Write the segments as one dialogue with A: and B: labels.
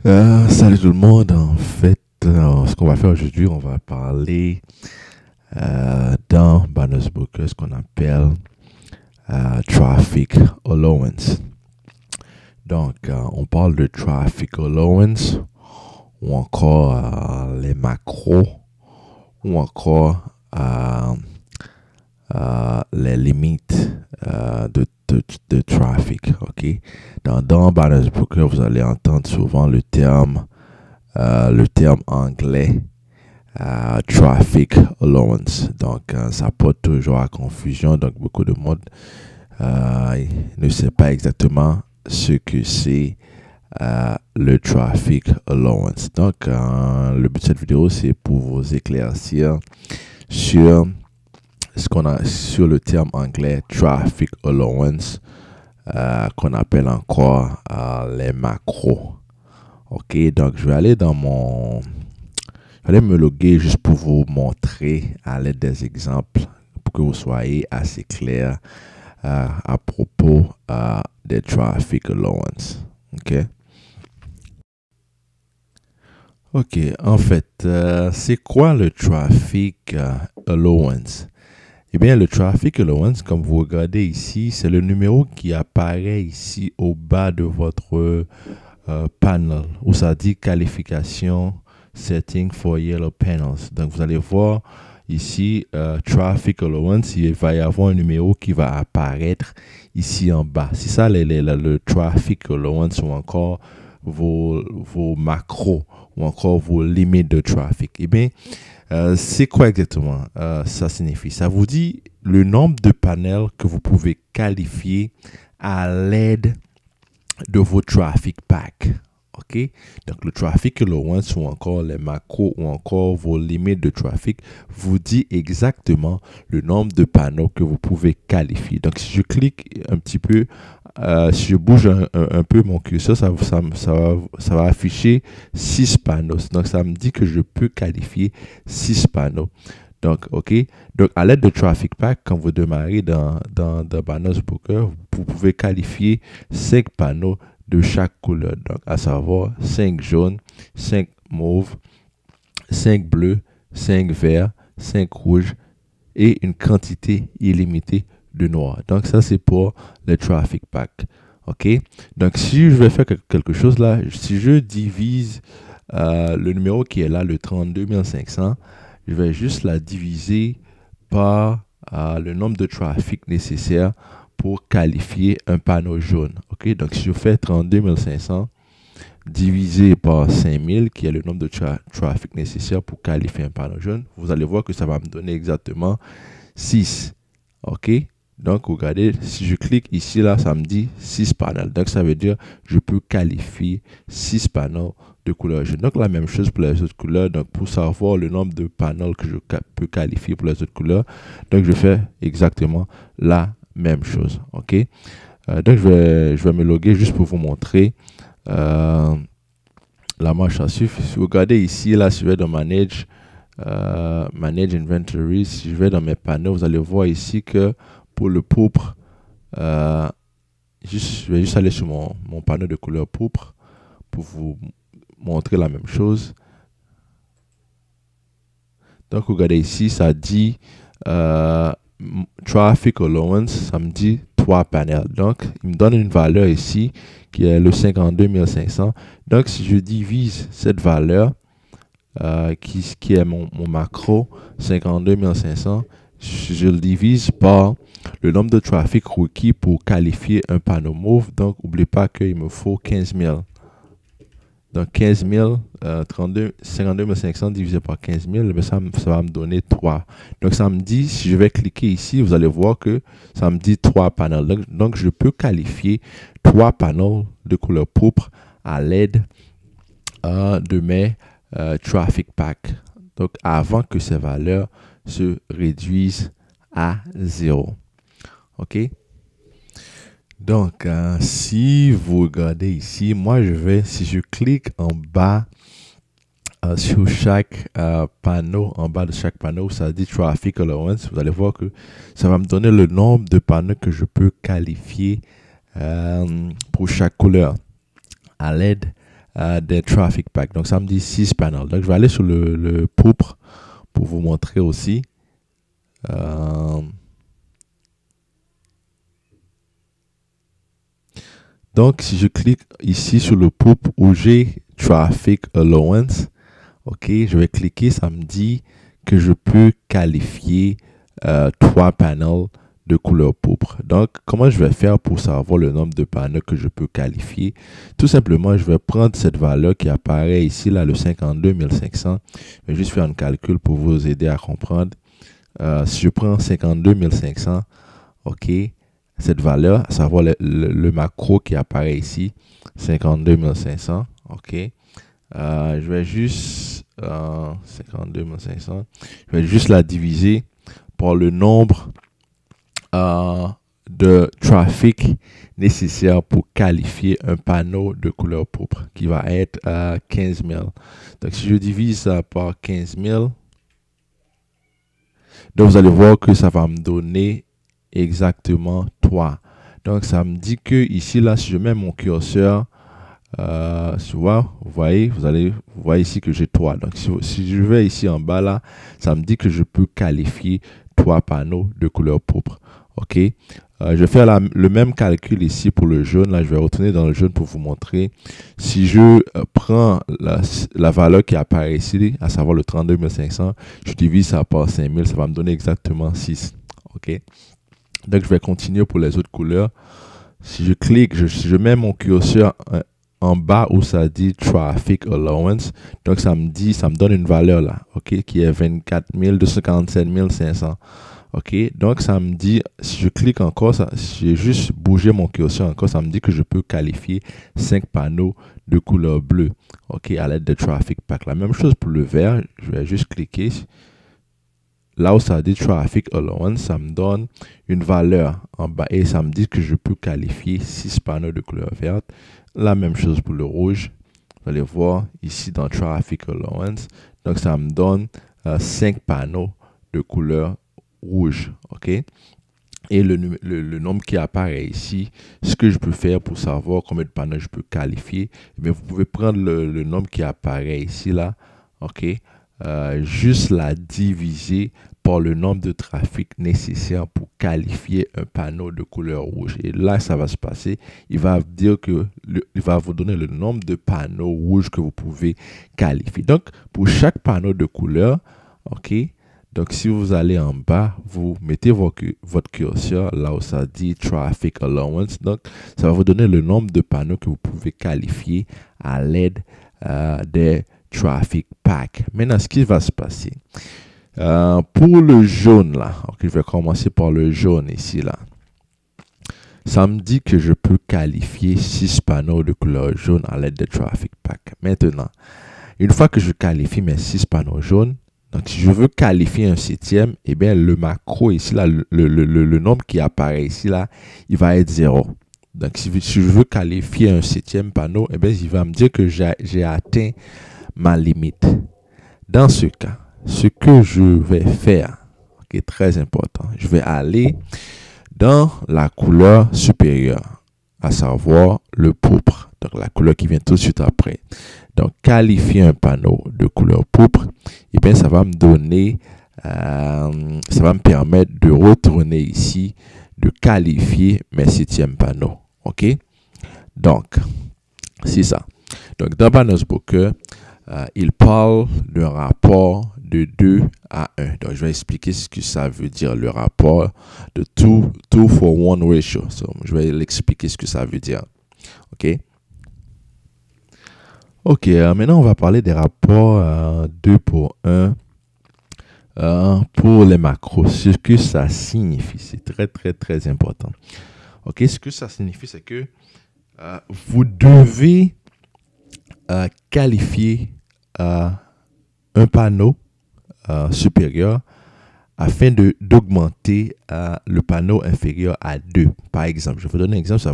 A: Salut tout le monde. En fait, ce qu'on va faire aujourd'hui, on va parler dans Banners Booker ce qu'on appelle Traffic Allowance. Donc, on parle de Traffic Allowance ou encore les macros ou encore les limites de trafic. Ok, dans Banners Booker, vous allez entendre souvent le terme anglais traffic allowance. Donc, ça porte toujours à confusion. Donc, beaucoup de monde ne sait pas exactement ce que c'est le traffic allowance. Donc, le but de cette vidéo, c'est pour vous éclaircir sur ce qu'on a sur le terme anglais traffic allowance, qu'on appelle encore les macros. Ok, donc je vais aller me loguer juste pour vous montrer à l'aide des exemples pour que vous soyez assez clair à propos des traffic allowance. Ok. Ok, en fait, c'est quoi le traffic allowance? Eh bien, le traffic allowance, comme vous regardez ici, c'est le numéro qui apparaît ici au bas de votre panel où ça dit qualification setting for yellow panels. Donc, vous allez voir ici traffic allowance, il va y avoir un numéro qui va apparaître ici en bas. C'est ça le traffic allowance ou encore vos macros ou encore vos limites de trafic. Eh bien, c'est quoi exactement ça signifie? Ça vous dit le nombre de panels que vous pouvez qualifier à l'aide de vos traffic packs. OK? Donc, le traffic allowance ou encore les macros ou encore vos limites de trafic vous dit exactement le nombre de panneaux que vous pouvez qualifier. Donc, si je clique un petit peu, si je bouge un peu mon curseur, ça va afficher 6 panneaux. Donc, ça me dit que je peux qualifier 6 panneaux. Donc, OK. Donc, à l'aide de Traffic Pack, quand vous démarrez dans Banners Booker, vous pouvez qualifier 5 panneaux de chaque couleur. Donc, à savoir 5 jaunes, 5 mauves, 5 bleus, 5 verts, 5 rouges et une quantité illimitée de noir. Donc, ça, c'est pour le Traffic Pack. OK. Donc, si je vais faire quelque chose là, si je divise le numéro qui est là, le 32 500, je vais juste la diviser par le nombre de trafic nécessaire pour qualifier un panneau jaune. Ok, donc si je fais 32 500 divisé par 5000, qui est le nombre de trafic nécessaire pour qualifier un panneau jaune, vous allez voir que ça va me donner exactement 6. Ok, donc regardez, si je clique ici, là, ça me dit 6 panels. Donc ça veut dire que je peux qualifier 6 panneaux de couleur jaune. Donc la même chose pour les autres couleurs. Donc pour savoir le nombre de panels que je peux qualifier pour les autres couleurs, donc je fais exactement la même chose. Ok, donc je vais me loguer juste pour vous montrer la marche à suivre. Si vous regardez ici, là, si je vais dans Manage Inventory, si je vais dans mes panneaux, vous allez voir ici que pour le pourpre, je vais juste aller sur mon panneau de couleur pourpre pour vous montrer la même chose. Donc, regardez ici, ça dit Traffic Allowance, ça me dit 3 panels. Donc, il me donne une valeur ici qui est le 52 500. Donc, si je divise cette valeur, qui est mon macro 52 500, je le divise par le nombre de trafic requis pour qualifier un panneau mauve. Donc, n'oubliez pas qu'il me faut 15 000. Donc, 15 000, 52 500 divisé par 15 000, ça va me donner 3. Donc, ça me dit, si je vais cliquer ici, vous allez voir que ça me dit 3 panels. Donc je peux qualifier 3 panneaux de couleur pourpre à l'aide de mes traffic pack. Donc, avant que ces valeurs se réduisent à 0. OK? Donc, si vous regardez ici, moi, si je clique en bas sur chaque panneau, en bas de chaque panneau, ça dit Traffic Allowance, vous allez voir que ça va me donner le nombre de panneaux que je peux qualifier pour chaque couleur à l'aide des traffic packs. Donc, ça me dit 6 panels. Donc, je vais aller sur le pourpre pour vous montrer aussi. Donc, si je clique ici sur le pourpre où j'ai Traffic Allowance, ok, je vais cliquer, ça me dit que je peux qualifier 3 panels de couleur pourpre. Donc, comment je vais faire pour savoir le nombre de panneaux que je peux qualifier? Tout simplement, je vais prendre cette valeur qui apparaît ici, là, le 52 500. Je vais juste faire un calcul pour vous aider à comprendre. Si je prends 52 500, ok, cette valeur, à savoir le macro qui apparaît ici, 52 500, ok. Je vais juste 52 500, je vais juste la diviser par le nombre de trafic nécessaire pour qualifier un panneau de couleur pourpre qui va être 15 000. Donc, si je divise ça par 15 000, donc vous allez voir que ça va me donner exactement 3. Donc, ça me dit que ici, là, si je mets mon curseur, vous voyez ici que j'ai 3. Donc, si je vais ici en bas, là, ça me dit que je peux qualifier 3 panneaux de couleur pourpre. OK. Je vais faire le même calcul ici pour le jaune. Là, je vais retourner dans le jaune pour vous montrer. Si je prends la valeur qui apparaît ici, à savoir le 32 500, je divise ça par 5000, ça va me donner exactement 6. OK. Donc, je vais continuer pour les autres couleurs. Si je clique, je mets mon curseur en bas où ça dit Traffic Allowance. Donc, ça me donne une valeur là, OK, qui est 24 247 500. OK, donc ça me dit, si je clique encore, si j'ai juste bougé mon curseur encore, ça me dit que je peux qualifier 5 panneaux de couleur bleue, OK, à l'aide de Traffic Pack. La même chose pour le vert, je vais juste cliquer. Là où ça dit Traffic Allowance, ça me donne une valeur en bas et ça me dit que je peux qualifier 6 panneaux de couleur verte. La même chose pour le rouge. Vous allez voir ici dans Traffic Allowance. Donc, ça me donne 5 panneaux de couleur rouge. OK? Et le nombre qui apparaît ici, ce que je peux faire pour savoir combien de panneaux je peux qualifier, mais vous pouvez prendre le nombre qui apparaît ici, là. OK? Juste la diviser par le nombre de trafic nécessaire pour qualifier un panneau de couleur rouge. Et là, ça va se passer. Il va dire que il va vous donner le nombre de panneaux rouges que vous pouvez qualifier. Donc, pour chaque panneau de couleur, OK, donc si vous allez en bas, vous mettez votre curseur là où ça dit Traffic Allowance. Donc, ça va vous donner le nombre de panneaux que vous pouvez qualifier à l'aide des Traffic Pack. Maintenant, ce qui va se passer, pour le jaune là, ok, je vais commencer par le jaune ici là. Ça me dit que je peux qualifier 6 panneaux de couleur jaune à l'aide de Traffic Pack. Maintenant, une fois que je qualifie mes 6 panneaux jaunes, donc si je veux qualifier un 7e, eh bien le macro ici là, le nombre qui apparaît ici là, il va être 0. Donc si je veux qualifier un 7e panneau, eh bien il va me dire que j'ai atteint ma limite. Dans ce cas, ce que je vais faire, qui est très important, je vais aller dans la couleur supérieure, à savoir le pourpre, donc la couleur qui vient tout de suite après. Donc, qualifier un panneau de couleur pourpre, et bien ça va me donner, ça va me permettre de retourner ici, de qualifier mes 7e panneaux. OK? Donc, c'est ça. Donc, dans Banners Booker, il parle d'un rapport de 2 à 1. Donc, je vais expliquer ce que ça veut dire, le rapport de 2 for 1 ratio. Je vais l'expliquer ce que ça veut dire. OK? OK, maintenant, on va parler des rapports 2 pour 1 pour les macros. Ce que ça signifie, c'est très, très, très important. OK, ce que ça signifie, c'est que vous devez qualifier un panneau supérieur afin d'augmenter le panneau inférieur à 2. Par exemple, je vais vous donner un exemple,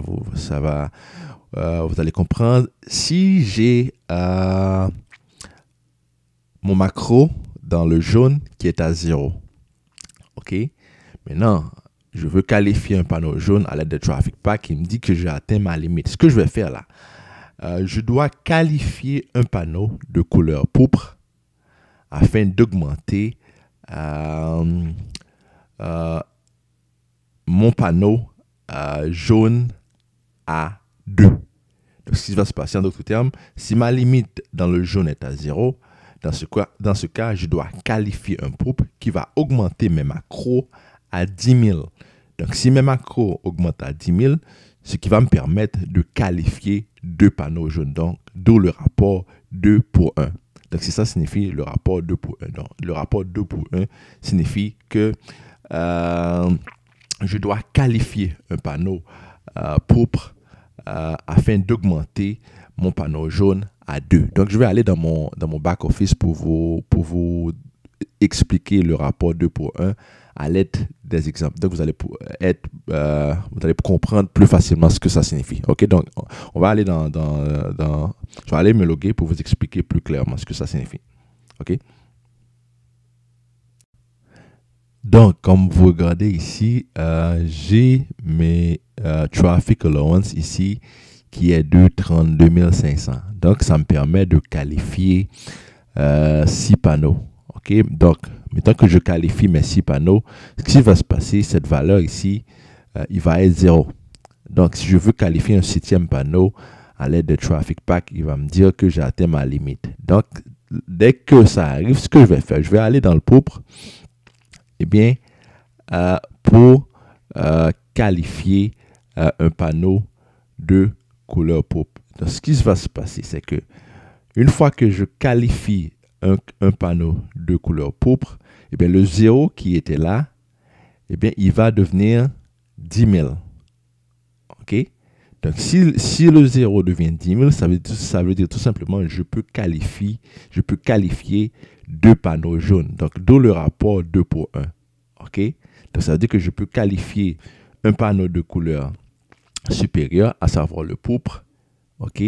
A: vous allez comprendre. Si j'ai mon macro dans le jaune qui est à 0, OK? Maintenant, je veux qualifier un panneau jaune à l'aide de Traffic Pack qui me dit que j'ai atteint ma limite. Ce que je vais faire là, je dois qualifier un panneau de couleur pourpre afin d'augmenter mon panneau jaune à 2. Donc, ce qui va se passer en d'autres termes, si ma limite dans le jaune est à 0, dans ce cas, je dois qualifier un pourpre qui va augmenter mes macros à 10 000. Donc, si mes macros augmentent à 10 000, ce qui va me permettre de qualifier 2 panneaux jaunes. Donc, d'où le rapport 2 pour 1. Donc, c'est ça signifie le rapport 2 pour 1. Donc, le rapport 2 pour 1 signifie que je dois qualifier un panneau pourpre afin d'augmenter mon panneau jaune à 2. Donc, je vais aller dans mon back-office pour vous expliquer le rapport 2 pour 1 à l'aide des exemples. Donc, vous allez comprendre plus facilement ce que ça signifie. OK? Donc, on va aller je vais aller me loguer pour vous expliquer plus clairement ce que ça signifie. OK? Donc, comme vous regardez ici, j'ai mes traffic allowance ici qui est de 32 500. Donc, ça me permet de qualifier 6 panneaux. OK? Donc, maintenant que je qualifie mes 6 panneaux, ce qui va se passer, cette valeur ici, il va être 0. Donc, si je veux qualifier un 7e panneau à l'aide de Traffic Pack, il va me dire que j'ai atteint ma limite. Donc, dès que ça arrive, ce que je vais faire, je vais aller dans le pourpre. Eh bien, pour qualifier un panneau de couleur pourpre. Donc, ce qui va se passer, c'est que une fois que je qualifie un panneau de couleur pourpre, eh bien, le 0 qui était là, eh bien, il va devenir 10 000. OK? Donc, si le 0 devient 10 000, ça veut dire tout simplement que je peux qualifier 2 panneaux jaunes. Donc, d'où le rapport 2 pour 1. OK? Donc, ça veut dire que je peux qualifier un panneau de couleur supérieure, à savoir le pourpre, OK,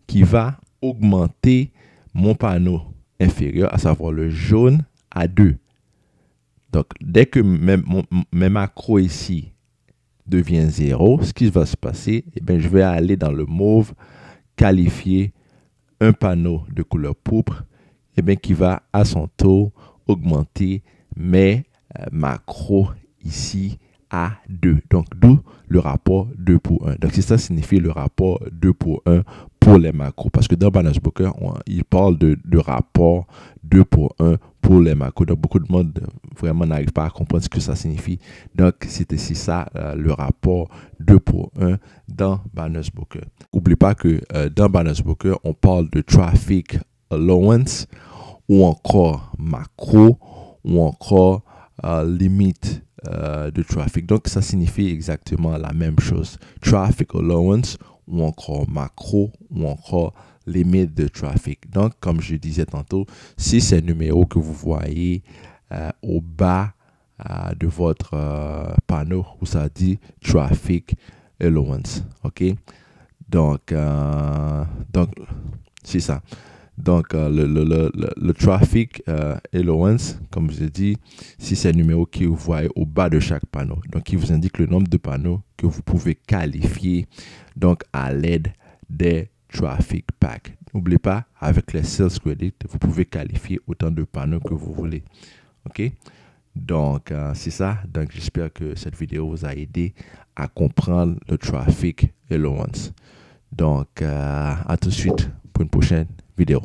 A: qui va augmenter mon panneau inférieur, à savoir le jaune, à 2. Donc, dès que mes macros ici devient 0, ce qui va se passer, eh bien, je vais aller dans le mauve, qualifier un panneau de couleur pourpre, eh bien, qui va à son tour augmenter mes macros ici à 2. Donc, d'où le rapport 2 pour 1. Donc, c'est ça signifie le rapport 2 pour 1 pour les macros. Parce que dans Balance Booker, il parle de rapport 2 pour 1 pour les macros. Donc, beaucoup de monde vraiment n'arrive pas à comprendre ce que ça signifie. Donc, c'est ici ça, le rapport 2 pour 1 dans Balance Booker. N'oublie pas que dans Balance Booker, on parle de traffic allowance ou encore macro ou encore limite de traffic. Donc, ça signifie exactement la même chose. Traffic allowance ou encore macro ou encore limite de traffic. Donc, comme je disais tantôt, si ces numéros que vous voyez au bas de votre panneau où ça dit traffic allowance. OK? Donc c'est ça. Donc, le traffic allowance, comme je vous ai dit, c'est ces numéros que vous voyez au bas de chaque panneau. Donc, il vous indique le nombre de panneaux que vous pouvez qualifier donc, à l'aide des traffic packs. N'oubliez pas, avec les sales credits, vous pouvez qualifier autant de panneaux que vous voulez. OK? Donc, c'est ça. Donc, j'espère que cette vidéo vous a aidé à comprendre le traffic allowance. Donc, à tout de suite pour une prochaine vidéo.